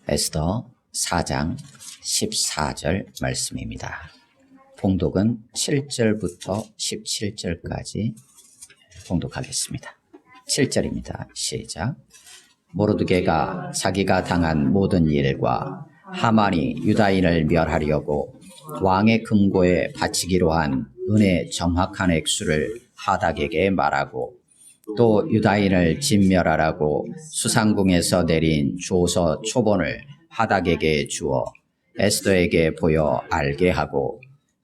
에스더 4장 14절 말씀입니다. 봉독은 7절부터 17절까지 봉독하겠습니다. 7절입니다. 시작. 모르드게가 자기가 당한 모든 일과 하만이 유다인을 멸하려고 왕의 금고에 바치기로 한 은의 정확한 액수를 하닥에게 말하고 또 유다인을 진멸하라고 수상궁에서 내린 조서 초본을 하닥에게 주어 에스더에게 보여 알게 하고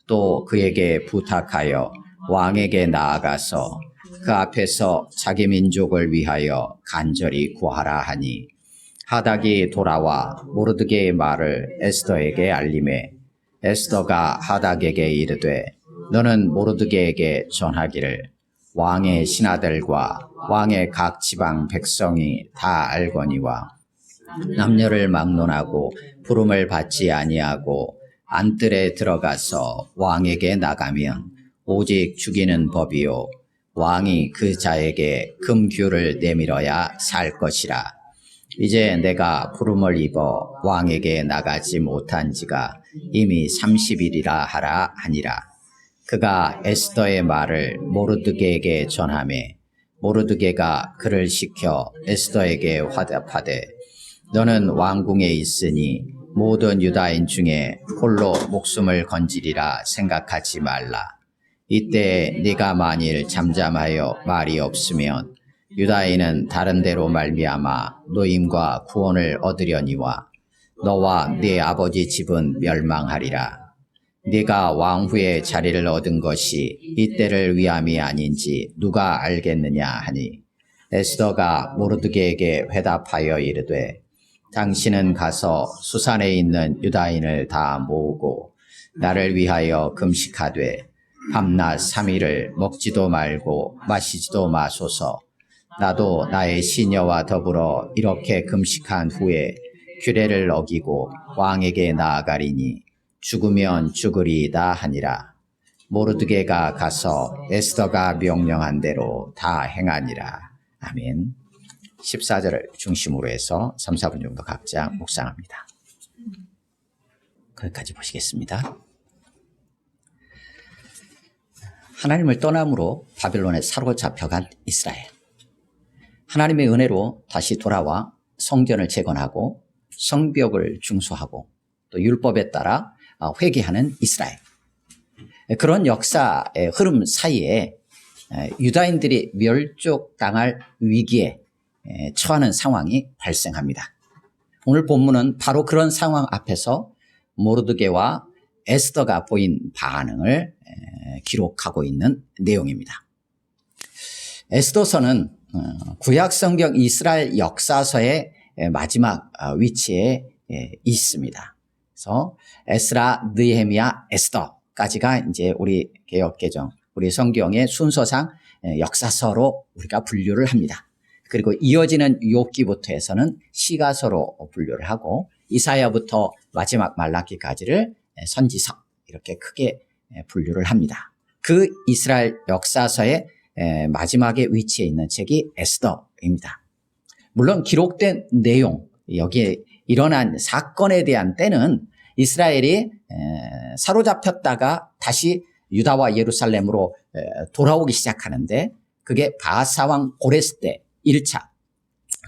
또 그에게 부탁하여 왕에게 나아가서 그 앞에서 자기 민족을 위하여 간절히 구하라 하니 하닥이 돌아와 모르드게의 말을 에스더에게 알림해 에스더가 하닥에게 이르되 너는 모르드게에게 전하기를 왕의 신하들과 왕의 각 지방 백성이 다 알거니와 남녀를 막론하고 부름을 받지 아니하고 안뜰에 들어가서 왕에게 나가면 오직 죽이는 법이요 왕이 그 자에게 금규를 내밀어야 살 것이라. 이제 내가 부름을 입어 왕에게 나가지 못한 지가 이미 30일이라 하라 하니라. 그가 에스더의 말을 모르드게에게 전하매 모르드게가 그를 시켜 에스더에게 화답하되 너는 왕궁에 있으니 모든 유다인 중에 홀로 목숨을 건지리라 생각하지 말라. 이때 네가 만일 잠잠하여 말이 없으면 유다인은 다른 데로 말미암아 노임과 구원을 얻으려니와 너와 네 아버지 집은 멸망하리라. 네가 왕후의 자리를 얻은 것이 이때를 위함이 아닌지 누가 알겠느냐 하니 에스더가 모르드게에게 회답하여 이르되 당신은 가서 수산에 있는 유다인을 다 모으고 나를 위하여 금식하되 밤낮 3일을 먹지도 말고 마시지도 마소서. 나도 나의 시녀와 더불어 이렇게 금식한 후에 규례를 어기고 왕에게 나아가리니 죽으면 죽으리이다 하니라. 모르드게가 가서 에스더가 명령한 대로 다 행하니라. 아멘. 14절을 중심으로 해서 3, 4분 정도 각자 묵상합니다. 거기까지 보시겠습니다. 하나님을 떠남으로 바빌론에 사로잡혀간 이스라엘. 하나님의 은혜로 다시 돌아와 성전을 재건하고 성벽을 중수하고 또 율법에 따라 회개하는 이스라엘. 그런 역사의 흐름 사이에 유다인들이 멸족당할 위기에 처하는 상황이 발생합니다. 오늘 본문은 바로 그런 상황 앞에서 모르드게와 에스더가 보인 반응을 기록하고 있는 내용입니다. 에스더서는 구약 성경 이스라엘 역사서의 마지막 위치에 있습니다. 그래서 에스라, 느헤미야, 에스더까지가 이제 우리 개역개정, 우리 성경의 순서상 역사서로 우리가 분류를 합니다. 그리고 이어지는 욥기부터 해서는 시가서로 분류를 하고 이사야부터 마지막 말라기까지를 선지서 이렇게 크게 분류를 합니다. 그 이스라엘 역사서의 마지막에 위치해 있는 책이 에스더입니다. 물론 기록된 내용, 여기에 일어난 사건에 대한 때는 이스라엘이 사로잡혔다가 다시 유다와 예루살렘으로 돌아오기 시작하는데 그게 바하사왕 고레스 때 1차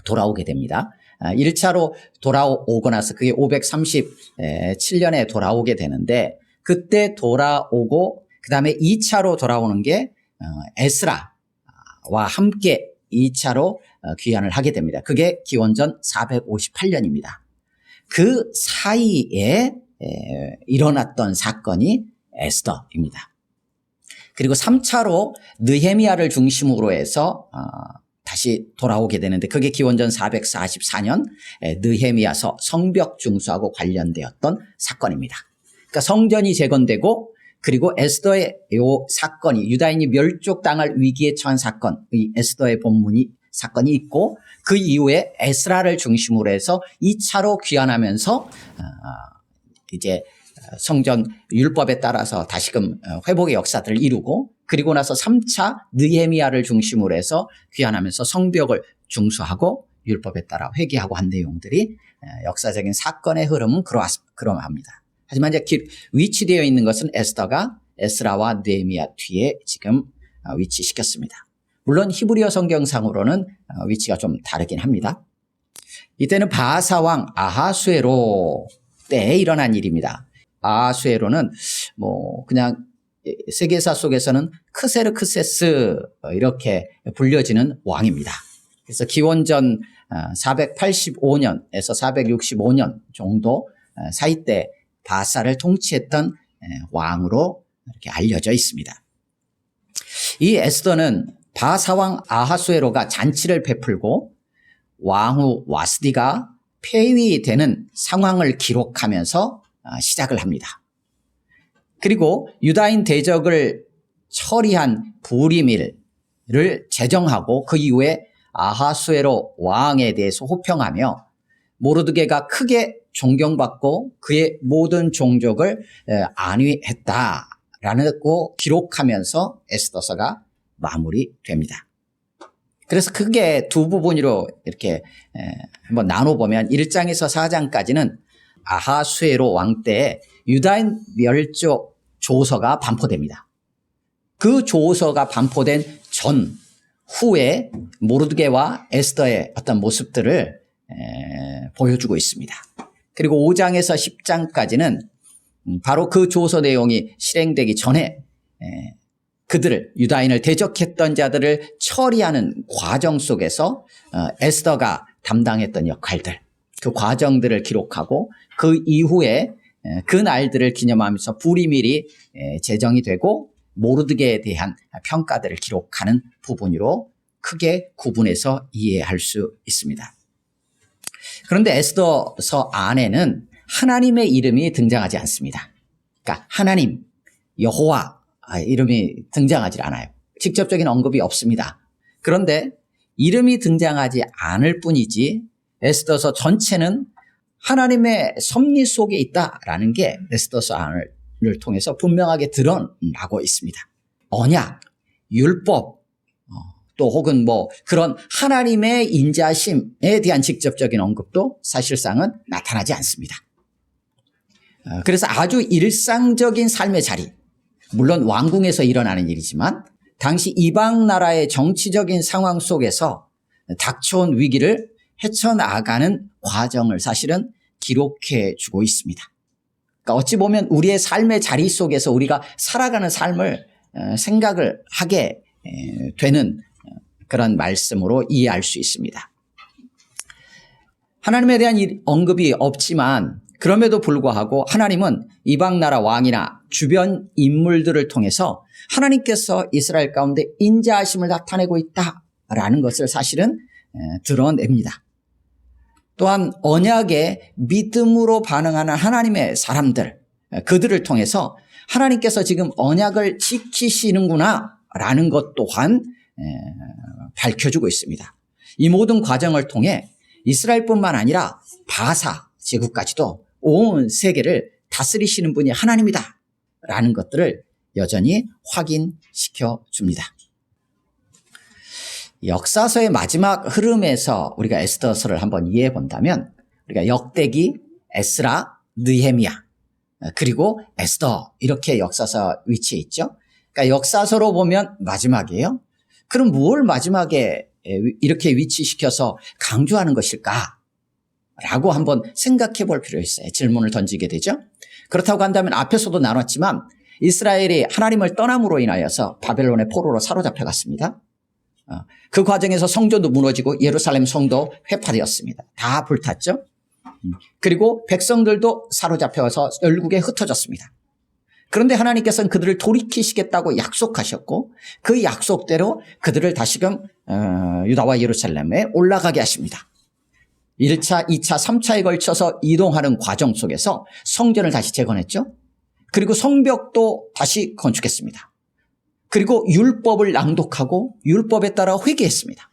돌아오게 됩니다. 1차로 돌아오고 나서 그게 537년에 돌아오게 되는데 그때 돌아오고 그 다음에 2차로 돌아오는 게 에스라와 함께 2차로 귀환을 하게 됩니다. 그게 기원전 458년입니다. 그 사이에 일어났던 사건이 에스더입니다. 그리고 3차로 느헤미야를 중심으로 해서 다시 돌아오게 되는데 그게 기원전 444년 느헤미야서 성벽 중수하고 관련되었던 사건입니다. 그러니까 성전이 재건되고 그리고 에스더의 이 사건이 유다인이 멸족당할 위기에 처한 사건, 이 에스더의 본문이 사건이 있고 그 이후에 에스라를 중심으로 해서 2차로 귀환하면서 이제 성전 율법에 따라서 다시금 회복의 역사들을 이루고 그리고 나서 3차 느헤미야를 중심으로 해서 귀환하면서 성벽을 중수하고 율법에 따라 회개하고 한 내용들이 역사적인 사건의 흐름은 그러합니다. 하지만 이제 위치되어 있는 것은 에스더가 에스라와 느헤미야 뒤에 지금 위치시켰습니다. 물론 히브리어 성경상으로는 위치가 좀 다르긴 합니다. 이때는 바하사 왕 아하수에로 때에 일어난 일입니다. 아하수에로는 그냥 세계사 속에서는 크세르크세스 이렇게 불려지는 왕입니다. 그래서 기원전 485년에서 465년 정도 사이 때 바하사를 통치했던 왕으로 이렇게 알려져 있습니다. 이 에스더는 바하사 왕 아하수에로가 잔치를 베풀고 왕후 와스디가 폐위되는 상황을 기록하면서 시작을 합니다. 그리고 유다인 대적을 처리한 부리밀을 제정하고 그 이후에 아하수에로 왕에 대해서 호평하며 모르드게가 크게 존경받고 그의 모든 종족을 안위했다라고 기록하면서 에스더서가 마무리됩니다. 그래서 크게 두 부분으로 이렇게 한번 나눠보면 1장에서 4장까지는 아하수에로 왕 때에 유다인 멸족 조서가 반포됩니다. 그 조서가 반포된 후에 모르드게와 에스더의 어떤 모습들을 보여주고 있습니다. 그리고 5장에서 10장까지는 바로 그 조서 내용이 실행되기 전에 그들을 유다인을 대적했던 자들을 처리하는 과정 속에서 에스더가 담당했던 역할들, 그 과정들을 기록하고 그 이후에 그 날들을 기념하면서 부리밀이 제정이 되고 모르드게에 대한 평가들을 기록하는 부분으로 크게 구분해서 이해할 수 있습니다. 그런데 에스더서 안에는 하나님의 이름이 등장하지 않습니다. 그러니까 하나님, 여호와 이름이 등장하지 않아요. 직접적인 언급이 없습니다. 그런데 이름이 등장하지 않을 뿐이지 에스더서 전체는 하나님의 섭리 속에 있다라는 게 에스더서 안을 통해서 분명하게 드러나고 있습니다. 언약, 율법, 또 혹은 그런 하나님의 인자심에 대한 직접적인 언급도 사실상은 나타나지 않습니다. 그래서 아주 일상적인 삶의 자리, 물론 왕궁에서 일어나는 일이지만 당시 이방 나라의 정치적인 상황 속에서 닥쳐온 위기를 헤쳐나가는 과정을 사실은 기록해 주고 있습니다. 그러니까 어찌 보면 우리의 삶의 자리 속에서 우리가 살아가는 삶을 생각을 하게 되는 그런 말씀으로 이해할 수 있습니다. 하나님에 대한 언급이 없지만 그럼에도 불구하고 하나님은 이방 나라 왕이나 주변 인물들을 통해서 하나님께서 이스라엘 가운데 인자하심을 나타내고 있다라는 것을 사실은 드러냅니다. 또한 언약에 믿음으로 반응하는 하나님의 사람들, 그들을 통해서 하나님께서 지금 언약을 지키시는구나 라는 것 또한 밝혀주고 있습니다. 이 모든 과정을 통해 이스라엘뿐만 아니라 바사 제국까지도 온 세계를 다스리시는 분이 하나님이다 라는 것들을 여전히 확인시켜 줍니다. 역사서의 마지막 흐름에서 우리가 에스더서를 한번 이해해 본다면 우리가 역대기, 에스라, 느헤미야 그리고 에스더 이렇게 역사서 위치해 있죠. 그러니까 역사서로 보면 마지막이에요. 그럼 뭘 마지막에 이렇게 위치시켜서 강조하는 것일까? 라고 한번 생각해 볼 필요가 있어요. 질문을 던지게 되죠. 그렇다고 한다면 앞에서도 나눴지만 이스라엘이 하나님을 떠남으로 인하여서 바벨론의 포로로 사로잡혀 갔습니다. 그 과정에서 성전도 무너지고 예루살렘 성도 회파되었습니다. 다 불탔죠. 그리고 백성들도 사로잡혀서 열국에 흩어졌습니다. 그런데 하나님께서는 그들을 돌이키시겠다고 약속하셨고 그 약속대로 그들을 다시금 유다와 예루살렘에 올라가게 하십니다. 1차, 2차, 3차에 걸쳐서 이동하는 과정 속에서 성전을 다시 재건했죠. 그리고 성벽도 다시 건축했습니다. 그리고 율법을 낭독하고 율법에 따라 회개했습니다.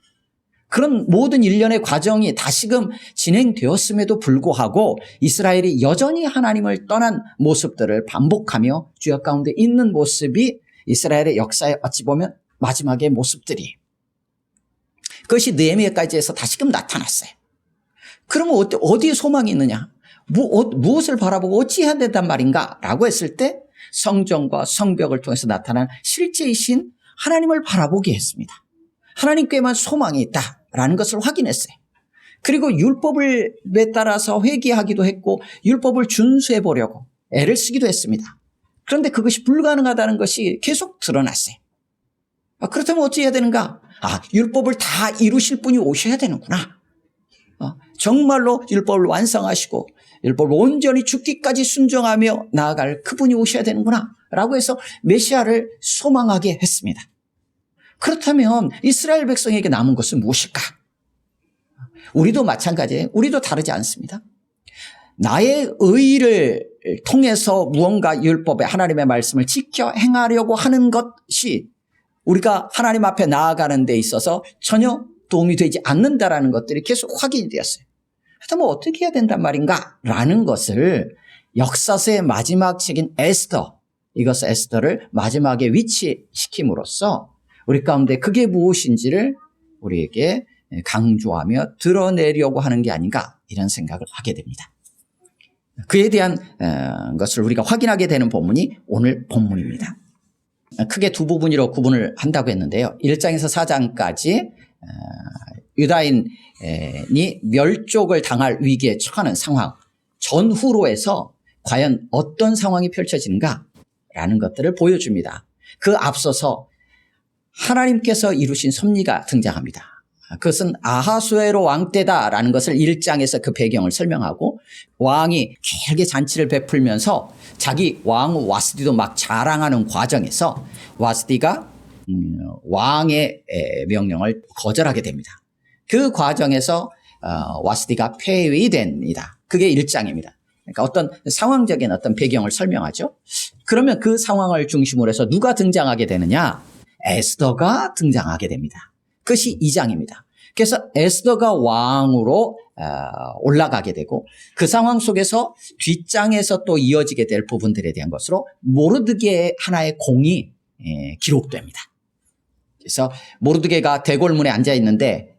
그런 모든 일련의 과정이 다시금 진행되었음에도 불구하고 이스라엘이 여전히 하나님을 떠난 모습들을 반복하며 죄악 가운데 있는 모습이 이스라엘의 역사에 어찌 보면 마지막의 모습들이에요. 그것이 느헤미야까지 해서 다시금 나타났어요. 그러면 어디에 소망이 있느냐? 무엇을 바라보고 어찌해야 된단 말인가? 라고 했을 때 성전과 성벽을 통해서 나타난 실제이신 하나님을 바라보게 했습니다. 하나님께만 소망이 있다라는 것을 확인했어요. 그리고 율법에 따라서 회개하기도 했고 율법을 준수해 보려고 애를 쓰기도 했습니다. 그런데 그것이 불가능하다는 것이 계속 드러났어요. 그렇다면 어찌 해야 되는가? 율법을 다 이루실 분이 오셔야 되는구나. 정말로 율법을 완성하시고 율법을 온전히 죽기까지 순종하며 나아갈 그분이 오셔야 되는구나 라고 해서 메시아를 소망하게 했습니다. 그렇다면 이스라엘 백성에게 남은 것은 무엇일까? 우리도 마찬가지예요. 우리도 다르지 않습니다. 나의 의를 통해서 무언가 율법의 하나님의 말씀을 지켜 행하려고 하는 것이 우리가 하나님 앞에 나아가는 데 있어서 전혀 도움이 되지 않는다라는 것들이 계속 확인이 되었어요. 그렇다면 어떻게 해야 된단 말인가? 라는 것을 역사서의 마지막 책인 에스더, 이것을 에스더를 마지막에 위치시킴으로써 우리 가운데 그게 무엇인지를 우리에게 강조하며 드러내려고 하는 게 아닌가 이런 생각을 하게 됩니다. 그에 대한 것을 우리가 확인하게 되는 본문이 오늘 본문입니다. 크게 두 부분으로 구분을 한다고 했는데요. 1장에서 4장까지 유다인이 멸족을 당할 위기에 처하는 상황 전후로 해서 과연 어떤 상황이 펼쳐지는가라는 것들을 보여줍니다. 그 앞서서 하나님께서 이루신 섭리가 등장합니다. 그것은 아하수에로 왕 때다라는 것을 1장에서 그 배경을 설명하고 왕이 길게 잔치를 베풀면서 자기 왕 와스디도 막 자랑하는 과정에서 와스디가 왕의 명령을 거절하게 됩니다. 그 과정에서 와스디가 폐위됩니다. 그게 1장입니다. 그러니까 어떤 상황적인 어떤 배경을 설명하죠. 그러면 그 상황을 중심으로 해서 누가 등장하게 되느냐? 에스더가 등장하게 됩니다. 그것이 2장입니다. 그래서 에스더가 왕으로 올라가게 되고 그 상황 속에서 뒷장에서 또 이어지게 될 부분들에 대한 것으로 모르드게의 하나의 공이 기록됩니다. 그래서 모르드게가 대궐문에 앉아 있는데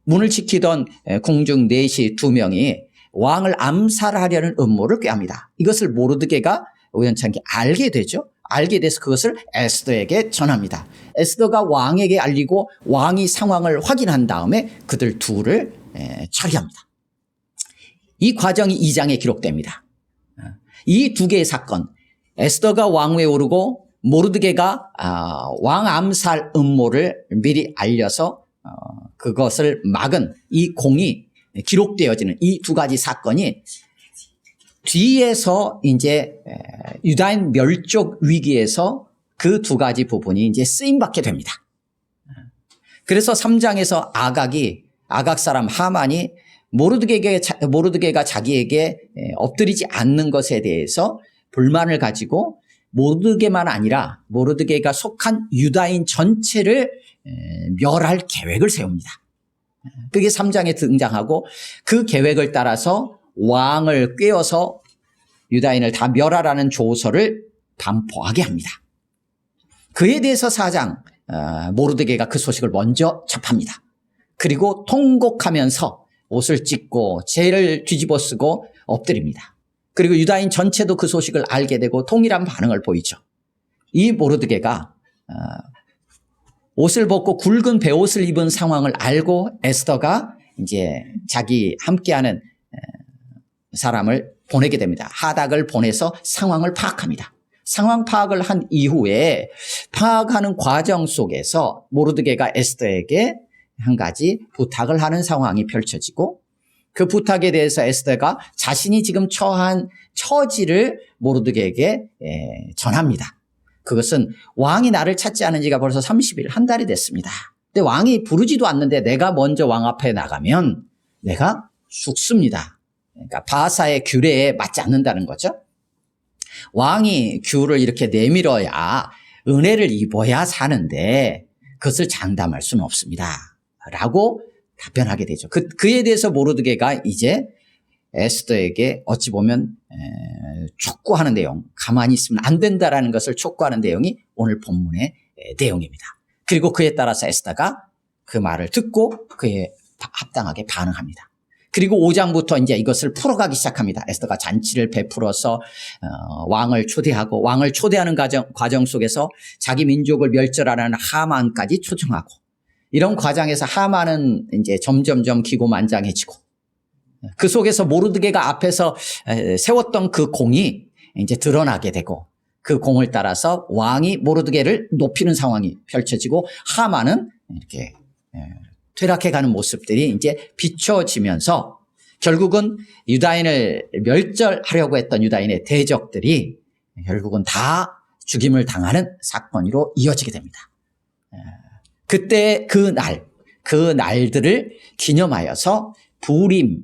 문을 지키던 궁중 내시 2명이 왕을 암살하려는 음모를 꾀합니다. 이것을 모르드게가 우연찮게 알게 되죠. 알게 돼서 그것을 에스더에게 전합니다. 에스더가 왕에게 알리고 왕이 상황을 확인한 다음에 그들 둘을 처리합니다. 이 과정이 2장에 기록됩니다. 이 두 개의 사건, 에스더가 왕위에 오르고 모르드게가 왕 암살 음모를 미리 알려서 그것을 막은 이 공이 기록되어지는 이 두 가지 사건이 뒤에서 이제 유다인 멸족 위기에서 그 두 가지 부분이 이제 쓰임받게 됩니다. 그래서 3장에서 아각 사람 하만이 모르드게가 자기에게 엎드리지 않는 것에 대해서 불만을 가지고 모르드게만 아니라 모르드게가 속한 유다인 전체를 멸할 계획을 세웁니다. 그게 3장에 등장하고 그 계획을 따라서 왕을 꿰어서 유다인을 다 멸하라는 조서를 반포하게 합니다. 그에 대해서 4장 모르드게가 그 소식을 먼저 접합니다. 그리고 통곡하면서 옷을 찢고 죄를 뒤집어 쓰고 엎드립니다. 그리고 유다인 전체도 그 소식을 알게 되고 동일한 반응을 보이죠. 이 모르드게가 옷을 벗고 굵은 베옷을 입은 상황을 알고 에스더가 이제 자기 함께하는 사람을 보내게 됩니다. 하닥을 보내서 상황을 파악합니다. 상황 파악을 한 이후에 파악하는 과정 속에서 모르드게가 에스더에게 한 가지 부탁을 하는 상황이 펼쳐지고 그 부탁에 대해서 에스더가 자신이 지금 처한 처지를 모르드게에게 전합니다. 그것은 왕이 나를 찾지 않은 지가 벌써 30일, 한 달이 됐습니다. 근데 왕이 부르지도 않는데 내가 먼저 왕 앞에 나가면 내가 죽습니다. 그러니까 바하사의 규례에 맞지 않는다는 거죠. 왕이 규를 이렇게 내밀어야 은혜를 입어야 사는데 그것을 장담할 수는 없습니다. 라고 답변하게 되죠. 그에 대해서 모르드게가 이제 에스더에게 어찌 보면 촉구하는 내용, 가만히 있으면 안 된다라는 것을 촉구하는 내용이 오늘 본문의 내용입니다. 그리고 그에 따라서 에스더가 그 말을 듣고 그에 합당하게 반응합니다. 그리고 5장부터 이제 이것을 풀어가기 시작합니다. 에스더가 잔치를 베풀어서 왕을 초대하고, 왕을 초대하는 과정 속에서 자기 민족을 멸절하는 하만까지 초청하고, 이런 과정에서 하만은 이제 점점점 기고만장해지고, 그 속에서 모르드게가 앞에서 세웠던 그 공이 이제 드러나게 되고, 그 공을 따라서 왕이 모르드게를 높이는 상황이 펼쳐지고, 하만은 이렇게 퇴락해가는 모습들이 이제 비춰지면서 결국은 유다인을 멸절하려고 했던 유다인의 대적들이 결국은 다 죽임을 당하는 사건으로 이어지게 됩니다. 그때 그 날들을 기념하여서 부림,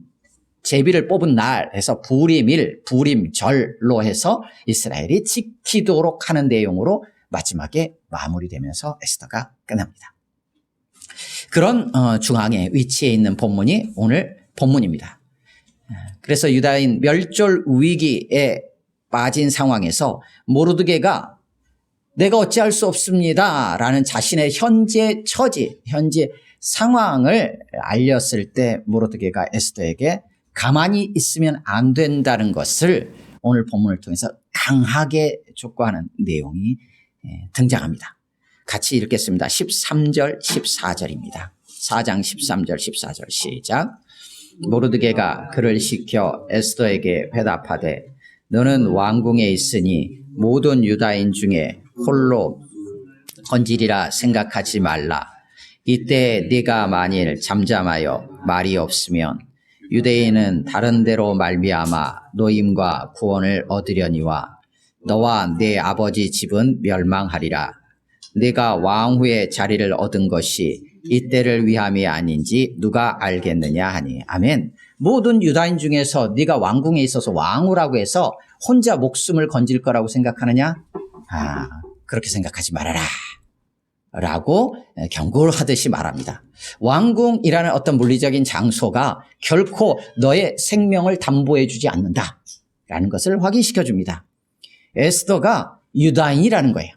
제비를 뽑은 날에서 부림일, 부림절로 해서 이스라엘이 지키도록 하는 내용으로 마지막에 마무리되면서 에스더가 끝납니다. 그런 중앙에 위치해 있는 본문이 오늘 본문입니다. 그래서 유다인 멸절 위기에 빠진 상황에서 모르드게가 내가 어찌할 수 없습니다 라는 자신의 현재 처지, 현재 상황을 알렸을 때 모르드게가 에스더에게 가만히 있으면 안 된다는 것을 오늘 본문을 통해서 강하게 촉구하는 내용이 등장합니다. 같이 읽겠습니다. 13절, 14절입니다. 4장 13절, 14절 시작. 모르드게가 그를 시켜 에스더에게 회답하되 너는 왕궁에 있으니 모든 유다인 중에 홀로 건지리라 생각하지 말라. 이때 네가 만일 잠잠하여 말이 없으면 유대인은 다른 데로 말미암아 노임과 구원을 얻으려니와 너와 네 아버지 집은 멸망하리라. 네가 왕후의 자리를 얻은 것이 이때를 위함이 아닌지 누가 알겠느냐 하니. 아멘. 모든 유다인 중에서 네가 왕궁에 있어서 왕후라고 해서 혼자 목숨을 건질 거라고 생각하느냐? 그렇게 생각하지 말아라 라고 경고를 하듯이 말합니다. 왕궁이라는 어떤 물리적인 장소가 결코 너의 생명을 담보해 주지 않는다 라는 것을 확인시켜 줍니다. 에스더가 유다인이라는 거예요.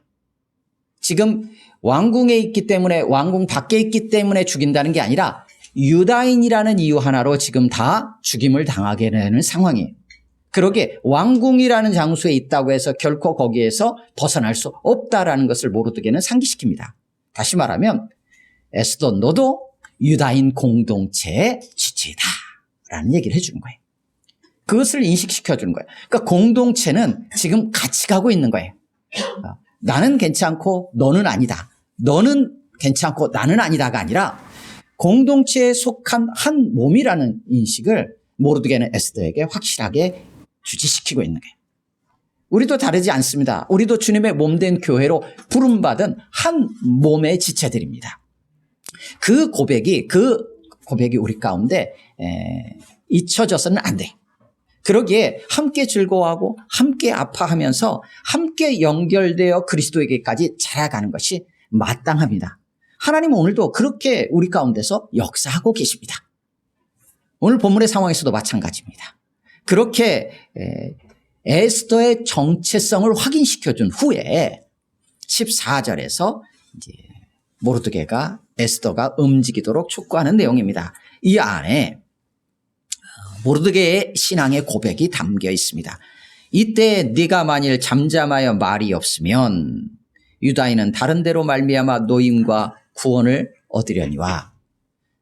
지금 왕궁에 있기 때문에, 왕궁 밖에 있기 때문에 죽인다는 게 아니라 유다인이라는 이유 하나로 지금 다 죽임을 당하게 되는 상황이에요. 그러게 왕궁이라는 장소에 있다고 해서 결코 거기에서 벗어날 수 없다라는 것을 모르드게는 상기시킵니다. 다시 말하면 에스더 너도 유다인 공동체의 지체다 라는 얘기를 해주는 거예요. 그것을 인식시켜 주는 거예요. 그러니까 공동체는 지금 같이 가고 있는 거예요. 나는 괜찮고 너는 아니다. 너는 괜찮고 나는 아니다가 아니라 공동체에 속한 한 몸이라는 인식을 모르드게는 에스더에게 확실하게 주지시키고 있는 거예요. 우리도 다르지 않습니다. 우리도 주님의 몸된 교회로 부름받은 한 몸의 지체들입니다. 그 고백이 우리 가운데 잊혀져서는 안 돼. 그러기에 함께 즐거워하고 함께 아파하면서 함께 연결되어 그리스도에게까지 자라가는 것이 마땅합니다. 하나님은 오늘도 그렇게 우리 가운데서 역사하고 계십니다. 오늘 본문의 상황에서도 마찬가지입니다. 그렇게 에스더의 정체성을 확인시켜준 후에 14절에서 이제 모르드게가 에스더가 움직이도록 촉구하는 내용입니다. 이 안에 모르드게의 신앙의 고백이 담겨 있습니다. 이때 네가 만일 잠잠하여 말이 없으면 유다인은 다른 데로 말미암아 노임과 구원을 얻으려니와.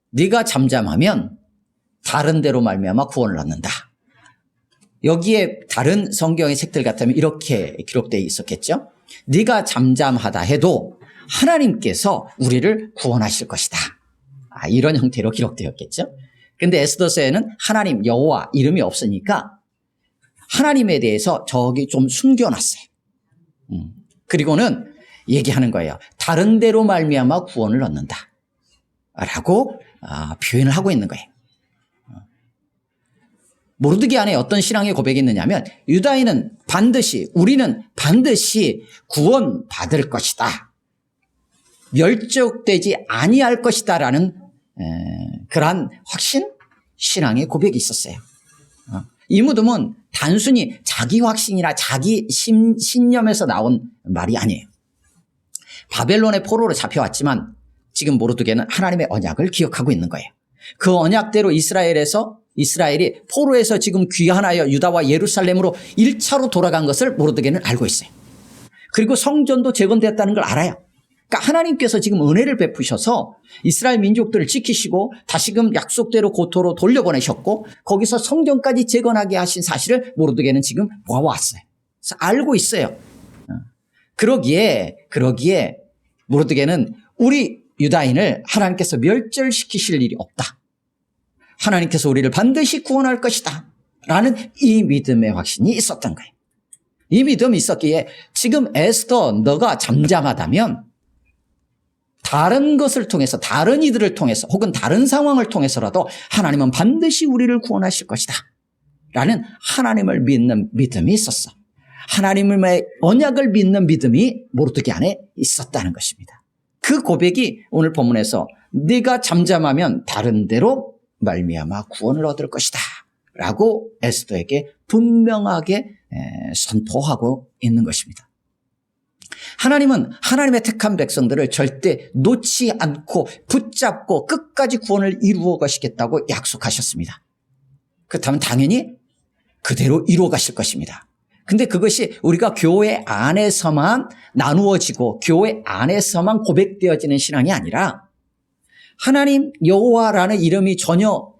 네가 잠잠하면 다른 데로 말미암아 구원을 얻는다. 여기에 다른 성경의 책들 같으면 이렇게 기록되어 있었겠죠. 네가 잠잠하다 해도 하나님께서 우리를 구원하실 것이다. 이런 형태로 기록되었겠죠. 근데 에스더서에는 하나님 여호와 이름이 없으니까 하나님에 대해서 저기 좀 숨겨놨어요. 그리고는 얘기하는 거예요. 다른 데로 말미암아 구원을 얻는다 라고 표현을 하고 있는 거예요. 모르드게 안에 어떤 신앙의 고백이 있느냐면 우리는 반드시 구원받을 것이다. 멸족되지 아니할 것이다 라는 그러한 확신, 신앙의 고백이 있었어요. 이 무덤은 단순히 자기 확신이나 자기 신념에서 나온 말이 아니에요. 바벨론의 포로로 잡혀왔지만 지금 모르드게는 하나님의 언약을 기억하고 있는 거예요. 그 언약대로 이스라엘이 포로에서 지금 귀환하여 유다와 예루살렘으로 1차로 돌아간 것을 모르드게는 알고 있어요. 그리고 성전도 재건됐다는 걸 알아요. 그러니까 하나님께서 지금 은혜를 베푸셔서 이스라엘 민족들을 지키시고 다시금 약속대로 고토로 돌려보내셨고 거기서 성전까지 재건하게 하신 사실을 모르드게는 지금 보아왔어요. 그래서 알고 있어요. 그러기에 모르드게는 우리 유다인을 하나님께서 멸절시키실 일이 없다. 하나님께서 우리를 반드시 구원할 것이다. 라는 이 믿음의 확신이 있었던 거예요. 이 믿음이 있었기에 지금 에스더 너가 잠잠하다면 다른 것을 통해서 다른 이들을 통해서 혹은 다른 상황을 통해서라도 하나님은 반드시 우리를 구원하실 것이다. 라는 하나님을 믿는 믿음이 있었어. 하나님의 언약을 믿는 믿음이 모르드게 안에 있었다는 것입니다. 그 고백이 오늘 본문에서 네가 잠잠하면 다른 데로 말미암아 구원을 얻을 것이다. 라고 에스더에게 분명하게 선포하고 있는 것입니다. 하나님은 하나님의 택한 백성들을 절대 놓지 않고 붙잡고 끝까지 구원을 이루어 가시겠다고 약속하셨습니다. 그렇다면 당연히 그대로 이루어 가실 것입니다. 근데 그것이 우리가 교회 안에서만 나누어지고 교회 안에서만 고백되어지는 신앙이 아니라 하나님 여호와라는 이름이 전혀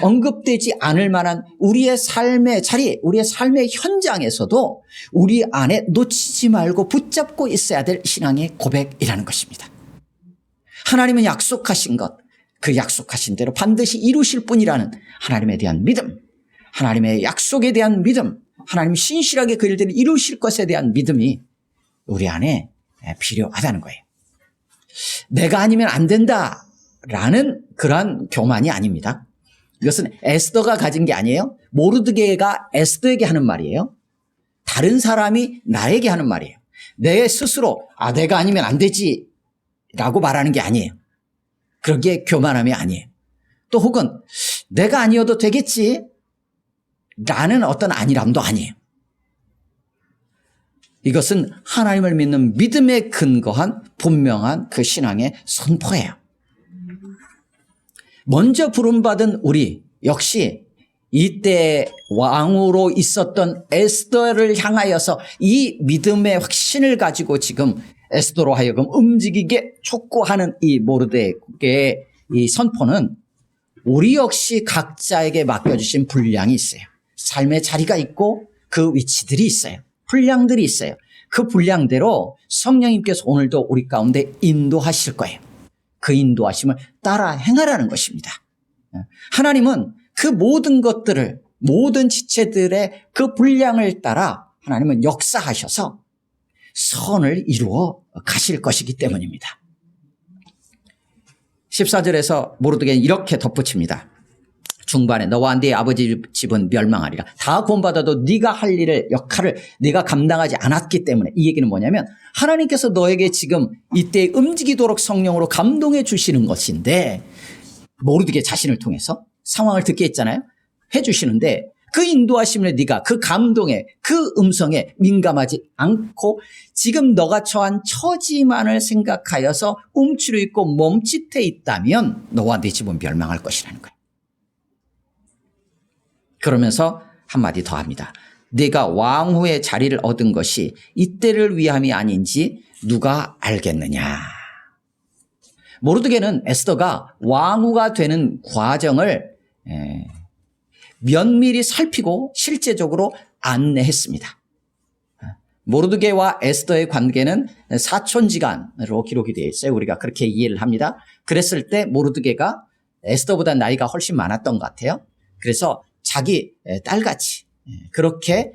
언급되지 않을 만한 우리의 삶의 자리, 우리의 삶의 현장에서도 우리 안에 놓치지 말고 붙잡고 있어야 될 신앙의 고백이라는 것입니다. 하나님은 약속하신 것, 그 약속하신 대로 반드시 이루실 뿐이라는 하나님에 대한 믿음, 하나님의 약속에 대한 믿음, 하나님이 신실하게 그 일들을 이루실 것에 대한 믿음이 우리 안에 필요하다는 거예요. 내가 아니면 안 된다라는 그러한 교만이 아닙니다. 이것은 에스더가 가진 게 아니에요. 모르드게가 에스더에게 하는 말이에요. 다른 사람이 나에게 하는 말이에요. 내 스스로 내가 아니면 안 되지 라고 말하는 게 아니에요. 그러기에 교만함이 아니에요. 또 혹은 내가 아니어도 되겠지 라는 어떤 안일함도 아니에요. 이것은 하나님을 믿는 믿음에 근거한 분명한 그 신앙의 선포예요. 먼저 부름받은 우리 역시 이때 왕으로 있었던 에스더를 향하여서 이 믿음의 확신을 가지고 지금 에스더로 하여금 움직이게 촉구하는 이 모르드게의 이 선포는 우리 역시 각자에게 맡겨주신 분량이 있어요. 삶의 자리가 있고 그 위치들이 있어요. 분량들이 있어요. 그 분량대로 성령님께서 오늘도 우리 가운데 인도하실 거예요. 그 인도하심을 따라 행하라는 것입니다. 하나님은 그 모든 것들을, 모든 지체들의 그 분량을 따라 하나님은 역사하셔서 선을 이루어 가실 것이기 때문입니다. 14절에서 모르드게는 이렇게 덧붙입니다. 중반에 너와 네 아버지 집은 멸망하리라. 다 구원받아도 네가 할 일을 역할을 네가 감당하지 않았기 때문에 이 얘기는 뭐냐면 하나님께서 너에게 지금 이때 움직이도록 성령으로 감동해 주시는 것인데 모르드게 자신을 통해서 상황을 듣게 했잖아요. 해 주시는데 그 인도하심을 네가 그 감동에 그 음성에 민감하지 않고 지금 너가 처한 처지만을 생각하여서 움츠려 있고 멈칫해 있다면 너와 네 집은 멸망할 것이라는 거예요. 그러면서 한마디 더 합니다. 네가 왕후의 자리를 얻은 것이 이때를 위함이 아닌지 누가 알겠느냐. 모르드게는 에스더가 왕후가 되는 과정을 면밀히 살피고 실제적으로 안내했습니다. 모르드게와 에스더의 관계는 사촌지간으로 기록이 되어 있어요. 우리가 그렇게 이해를 합니다. 그랬을 때 모르드게가 에스더보다 나이가 훨씬 많았던 것 같아요. 그래서 자기 딸같이 그렇게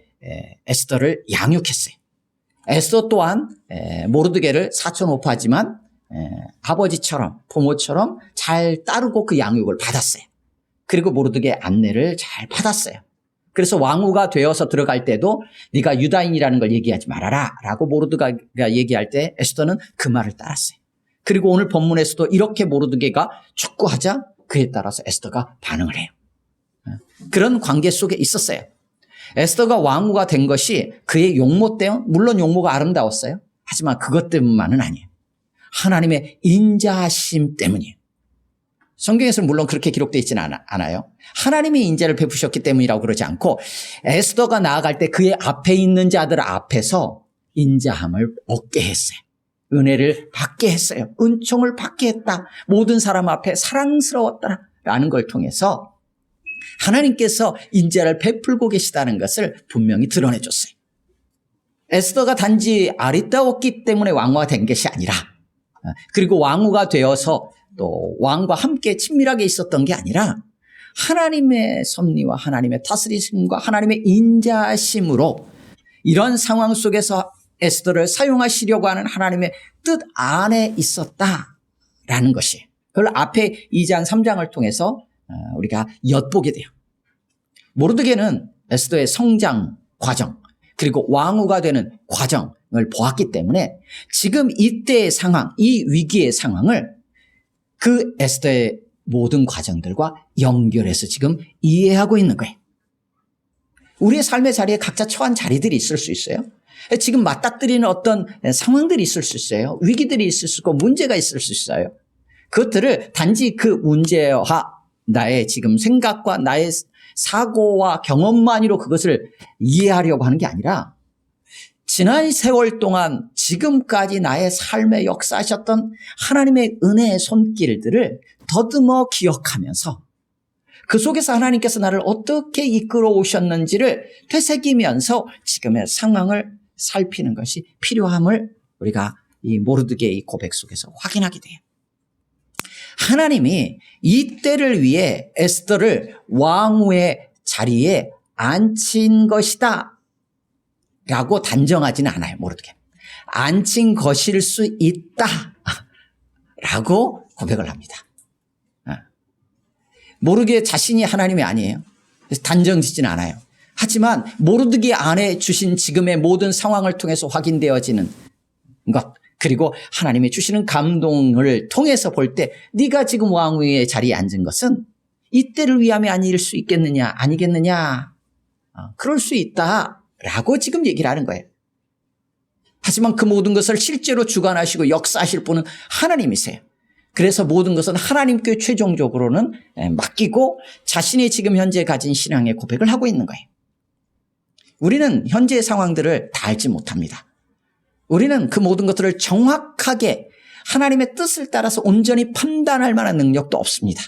에스더를 양육했어요. 에스더 또한 모르드게를 사촌 오빠지만 아버지처럼 부모처럼 잘 따르고 그 양육을 받았어요. 그리고 모르드게 안내를 잘 받았어요. 그래서 왕후가 되어서 들어갈 때도 네가 유다인이라는 걸 얘기하지 말아라 라고 모르드게가 얘기할 때 에스더는 그 말을 따랐어요. 그리고 오늘 본문에서도 이렇게 모르드게가 촉구하자 그에 따라서 에스더가 반응을 해요. 그런 관계 속에 있었어요. 에스더가 왕후가 된 것이 그의 용모 때문에 물론 용모가 아름다웠어요. 하지만 그것 때문만은 아니에요. 하나님의 인자하심 때문이에요. 성경에서는 물론 그렇게 기록되어 있지는 않아요. 하나님이 인자를 베푸셨기 때문이라고 그러지 않고 에스더가 나아갈 때 그의 앞에 있는 자들 앞에서 인자함을 얻게 했어요. 은혜를 받게 했어요. 은총을 받게 했다. 모든 사람 앞에 사랑스러웠다라는 걸 통해서 하나님께서 인자를 베풀고 계시다는 것을 분명히 드러내줬어요. 에스더가 단지 아리따웠기 때문에 왕후가 된 것이 아니라, 그리고 왕후가 되어서 또 왕과 함께 친밀하게 있었던 게 아니라 하나님의 섭리와 하나님의 다스리심과 하나님의 인자심으로 이런 상황 속에서 에스더를 사용하시려고 하는 하나님의 뜻 안에 있었다라는 것이, 그걸 앞에 2장 3장을 통해서 우리가 엿보게 돼요. 모르드게는 에스더의 성장 과정 그리고 왕후가 되는 과정을 보았기 때문에 지금 이때의 상황, 이 위기의 상황을 그 에스더의 모든 과정들과 연결해서 지금 이해하고 있는 거예요. 우리의 삶의 자리에 각자 처한 자리들이 있을 수 있어요. 지금 맞닥뜨리는 어떤 상황들이 있을 수 있어요. 위기들이 있을 수 있고 문제가 있을 수 있어요. 그것들을 단지 그 문제와 나의 지금 생각과 나의 사고와 경험만으로 그것을 이해하려고 하는 게 아니라 지난 세월 동안 지금까지 나의 삶에 역사하셨던 하나님의 은혜의 손길들을 더듬어 기억하면서 그 속에서 하나님께서 나를 어떻게 이끌어 오셨는지를 되새기면서 지금의 상황을 살피는 것이 필요함을 우리가 이 모르드게의 고백 속에서 확인하게 돼요. 하나님이 이 때를 위해 에스더를 왕후의 자리에 앉힌 것이다 라고 단정하지는 않아요. 모르드게. 앉힌 것일 수 있다 라고 고백을 합니다. 모르드게 자신이 하나님이 아니에요. 그래서 단정짓지는 않아요. 하지만 모르드게 안에 주신 지금의 모든 상황을 통해서 확인되어지는 것, 그리고 하나님이 주시는 감동을 통해서 볼 때 네가 지금 왕후의 자리에 앉은 것은 이때를 위함이 아닐 수 있겠느냐, 아니겠느냐, 그럴 수 있다라고 지금 얘기를 하는 거예요. 하지만 그 모든 것을 실제로 주관하시고 역사하실 분은 하나님이세요. 그래서 모든 것은 하나님께 최종적으로는 맡기고 자신이 지금 현재 가진 신앙의 고백을 하고 있는 거예요. 우리는 현재의 상황들을 다 알지 못합니다. 우리는 그 모든 것들을 정확하게 하나님의 뜻을 따라서 온전히 판단할 만한 능력도 없습니다.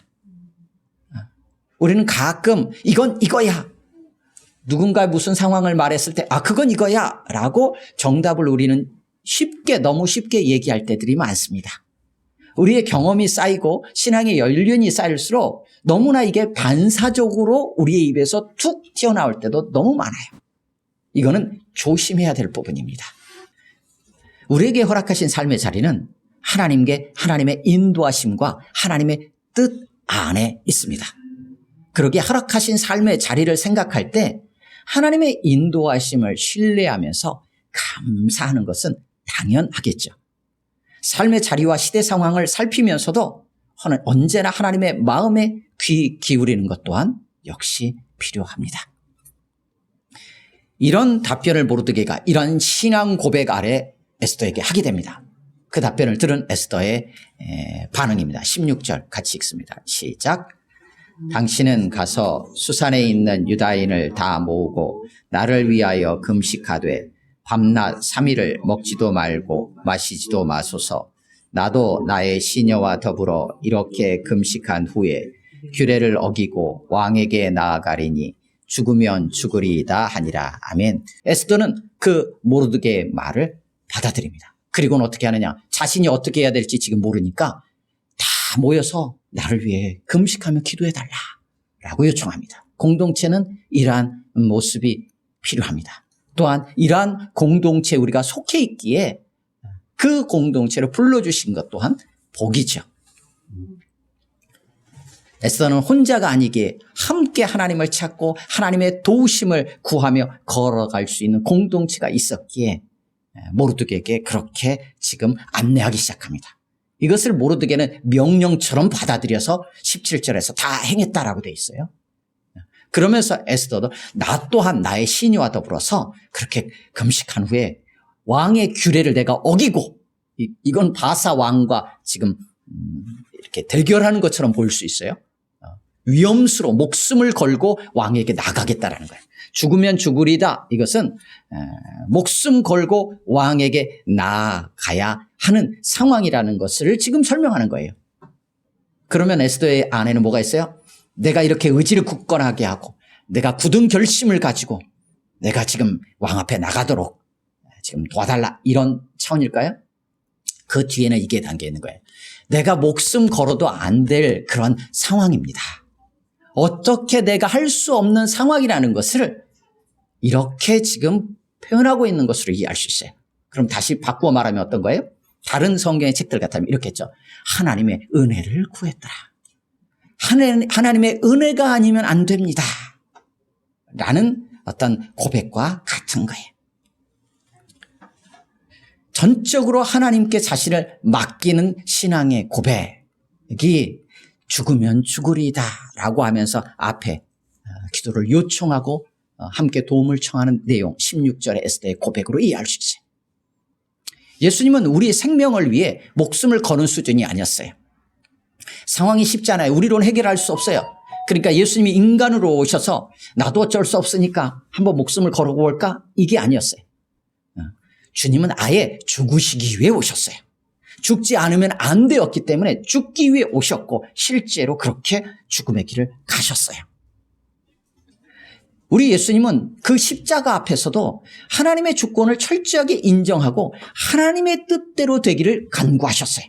우리는 가끔 이건 이거야. 누군가 무슨 상황을 말했을 때 그건 이거야 라고 정답을 우리는 너무 쉽게 얘기할 때들이 많습니다. 우리의 경험이 쌓이고 신앙의 연륜이 쌓일수록 너무나 이게 반사적으로 우리의 입에서 툭 튀어나올 때도 너무 많아요. 이거는 조심해야 될 부분입니다. 우리에게 허락하신 삶의 자리는 하나님의 인도하심과 하나님의 뜻 안에 있습니다. 그러기에 허락하신 삶의 자리를 생각할 때 하나님의 인도하심을 신뢰하면서 감사하는 것은 당연하겠죠. 삶의 자리와 시대 상황을 살피면서도 언제나 하나님의 마음에 귀 기울이는 것 또한 역시 필요합니다. 이런 답변을 모르드게가 이런 신앙 고백 아래 에스더에게 하게 됩니다. 그 답변을 들은 에스더의 반응입니다. 16절 같이 읽습니다. 시작. 당신은 가서 수산에 있는 유다인을 다 모으고 나를 위하여 금식하되 밤낮 3일을 먹지도 말고 마시지도 마소서. 나도 나의 시녀와 더불어 이렇게 금식한 후에 규례를 어기고 왕에게 나아가리니 죽으면 죽으리이다 하니라. 아멘. 에스더는 그 모르드게의 말을 받아들입니다. 그리고는 어떻게 하느냐. 자신이 어떻게 해야 될지 지금 모르니까 다 모여서 나를 위해 금식하며 기도해달라 라고 요청합니다. 공동체는 이러한 모습이 필요합니다. 또한 이러한 공동체에 우리가 속해 있기에 그 공동체로 불러주신 것 또한 복이죠. 에스더는 혼자가 아니기에 함께 하나님을 찾고 하나님의 도우심을 구하며 걸어갈 수 있는 공동체가 있었기에 모르드게에게 그렇게 지금 안내하기 시작합니다. 이것을 모르드게는 명령처럼 받아들여서 17절에서 다 행했다라고 되어 있어요. 그러면서 에스더도 나 또한 나의 시녀와 더불어서 그렇게 금식한 후에 왕의 규례를 내가 어기고 이건 바사 왕과 지금 이렇게 대결하는 것처럼 보일 수 있어요. 위험스러워 목숨을 걸고 왕에게 나가겠다라는 거예요. 죽으면 죽으리다. 이것은 목숨 걸고 왕에게 나아가야 하는 상황이라는 것을 지금 설명하는 거예요. 그러면 에스더의 안에는 뭐가 있어요? 내가 이렇게 의지를 굳건하게 하고 내가 굳은 결심을 가지고 내가 지금 왕 앞에 나가도록 지금 도와달라 이런 차원일까요? 그 뒤에는 이게 담겨 있는 거예요. 내가 목숨 걸어도 안 될 그런 상황입니다. 어떻게 내가 할 수 없는 상황이라는 것을 이렇게 지금 표현하고 있는 것으로 이해할 수 있어요. 그럼 다시 바꾸어 말하면 어떤 거예요? 다른 성경의 책들 같으면 이렇게 했죠. 하나님의 은혜를 구했더라. 하나님의 은혜가 아니면 안 됩니다. 라는 어떤 고백과 같은 거예요. 전적으로 하나님께 자신을 맡기는 신앙의 고백이 죽으면 죽으리다 라고 하면서 앞에 기도를 요청하고 함께 도움을 청하는 내용 16절의 에스더의 고백으로 이해할 수 있어요. 예수님은 우리의 생명을 위해 목숨을 거는 수준이 아니었어요. 상황이 쉽지 않아요. 우리로는 해결할 수 없어요. 그러니까 예수님이 인간으로 오셔서 나도 어쩔 수 없으니까 한번 목숨을 걸어볼까? 이게 아니었어요. 주님은 아예 죽으시기 위해 오셨어요. 죽지 않으면 안 되었기 때문에 죽기 위해 오셨고 실제로 그렇게 죽음의 길을 가셨어요. 우리 예수님은 그 십자가 앞에서도 하나님의 주권을 철저하게 인정하고 하나님의 뜻대로 되기를 간구하셨어요.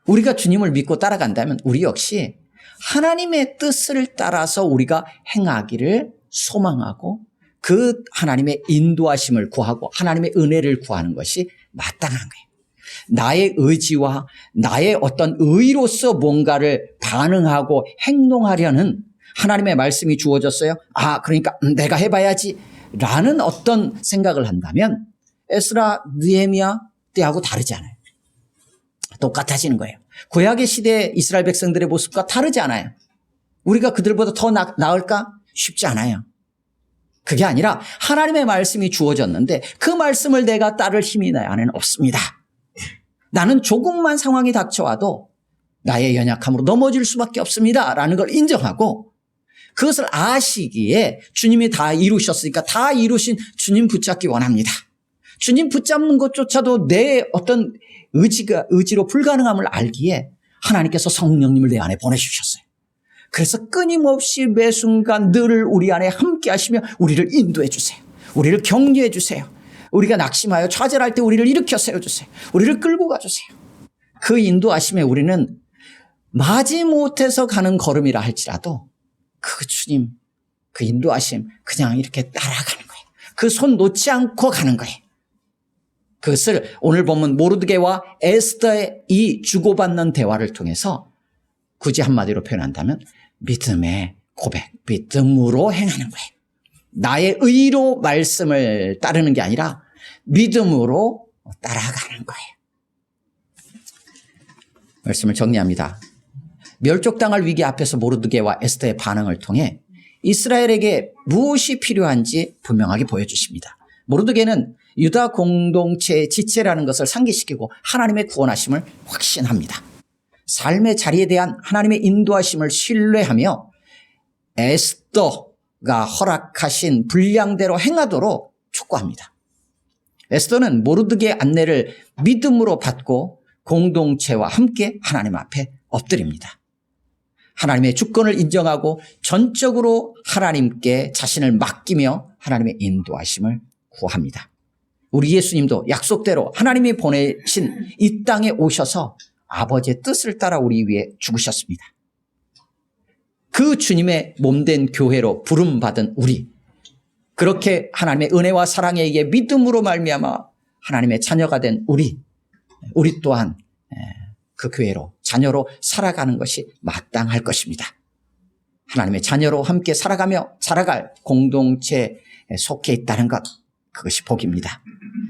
우리가 주님을 믿고 따라간다면 우리 역시 하나님의 뜻을 따라서 우리가 행하기를 소망하고 그 하나님의 인도하심을 구하고 하나님의 은혜를 구하는 것이 마땅한 거예요. 나의 의지와 나의 어떤 의로서 뭔가를 반응하고 행동하려는 하나님의 말씀이 주어졌어요. 그러니까 내가 해봐야지 라는 어떤 생각을 한다면 에스라, 느헤미야 때하고 다르지 않아요. 똑같아지는 거예요. 구약의 시대 이스라엘 백성들의 모습과 다르지 않아요. 우리가 그들보다 더 나을까? 쉽지 않아요. 그게 아니라 하나님의 말씀이 주어졌는데 그 말씀을 내가 따를 힘이 내 안에는 없습니다. 나는 조금만 상황이 닥쳐와도 나의 연약함으로 넘어질 수밖에 없습니다. 라는 걸 인정하고 그것을 아시기에 주님이 다 이루셨으니까 다 이루신 주님 붙잡기 원합니다. 주님 붙잡는 것조차도 내 어떤 의지로 불가능함을 알기에 하나님께서 성령님을 내 안에 보내주셨어요. 그래서 끊임없이 매 순간 늘 우리 안에 함께 하시며 우리를 인도해 주세요. 우리를 격려해 주세요. 우리가 낙심하여 좌절할 때 우리를 일으켜 세워주세요. 우리를 끌고 가주세요. 그 인도하심에 우리는 마지못해서 가는 걸음이라 할지라도 그 주님, 그 인도하심 그냥 이렇게 따라가는 거예요. 그 손 놓지 않고 가는 거예요. 그것을 오늘 보면 모르드게와 에스더의 이 주고받는 대화를 통해서 굳이 한마디로 표현한다면 믿음의 고백, 믿음으로 행하는 거예요. 나의 의로 말씀을 따르는 게 아니라 믿음으로 따라가는 거예요. 말씀을 정리합니다. 멸족당할 위기 앞에서 모르드게와 에스더의 반응을 통해 이스라엘에게 무엇이 필요한지 분명하게 보여주십니다. 모르드게는 유다 공동체의 지체라는 것을 상기시키고 하나님의 구원하심을 확신합니다. 삶의 자리에 대한 하나님의 인도하심을 신뢰하며 에스더가 허락하신 분량대로 행하도록 촉구합니다. 에스더는 모르드게의 안내를 믿음으로 받고 공동체와 함께 하나님 앞에 엎드립니다. 하나님의 주권을 인정하고 전적으로 하나님께 자신을 맡기며 하나님의 인도하심을 구합니다. 우리 예수님도 약속대로 하나님이 보내신 이 땅에 오셔서 아버지의 뜻을 따라 우리 위해 죽으셨습니다. 그 주님의 몸된 교회로 부름받은 우리, 그렇게 하나님의 은혜와 사랑에 의해 믿음으로 말미암아 하나님의 자녀가 된 우리 또한 그 교회로 자녀로 살아가는 것이 마땅할 것입니다. 하나님의 자녀로 함께 살아가며 자라갈 공동체에 속해 있다는 것, 그것이 복입니다.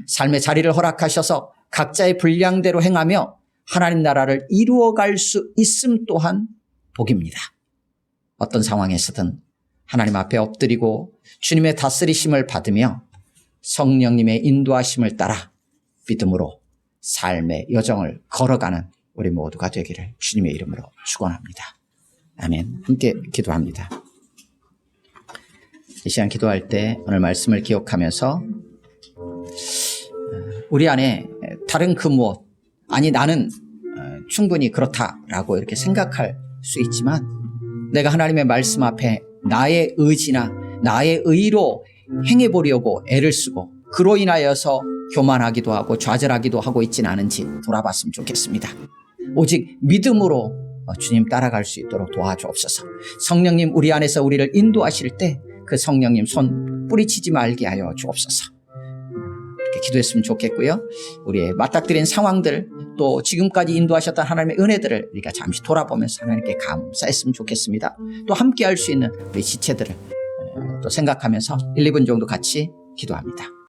삶의 자리를 허락하셔서 각자의 분량대로 행하며 하나님 나라를 이루어갈 수 있음 또한 복입니다. 어떤 상황에서든 하나님 앞에 엎드리고 주님의 다스리심을 받으며 성령님의 인도하심을 따라 믿음으로 삶의 여정을 걸어가는 우리 모두가 되기를 주님의 이름으로 축원합니다. 아멘. 함께 기도합니다. 이 시간 기도할 때 오늘 말씀을 기억하면서 우리 안에 다른 그 무엇, 아니 나는 충분히 그렇다라고 이렇게 생각할 수 있지만 내가 하나님의 말씀 앞에 나의 의지나 나의 의로 행해보려고 애를 쓰고 그로 인하여서 교만하기도 하고 좌절하기도 하고 있지는 않은지 돌아봤으면 좋겠습니다. 오직 믿음으로 주님 따라갈 수 있도록 도와주옵소서. 성령님 우리 안에서 우리를 인도하실 때 그 성령님 손 뿌리치지 말게 하여 주옵소서. 이렇게 기도했으면 좋겠고요. 우리의 맞닥뜨린 상황들 또 지금까지 인도하셨던 하나님의 은혜들을 우리가 잠시 돌아보면서 하나님께 감사했으면 좋겠습니다. 또 함께 할 수 있는 우리 지체들을 또 생각하면서 1, 2분 정도 같이 기도합니다.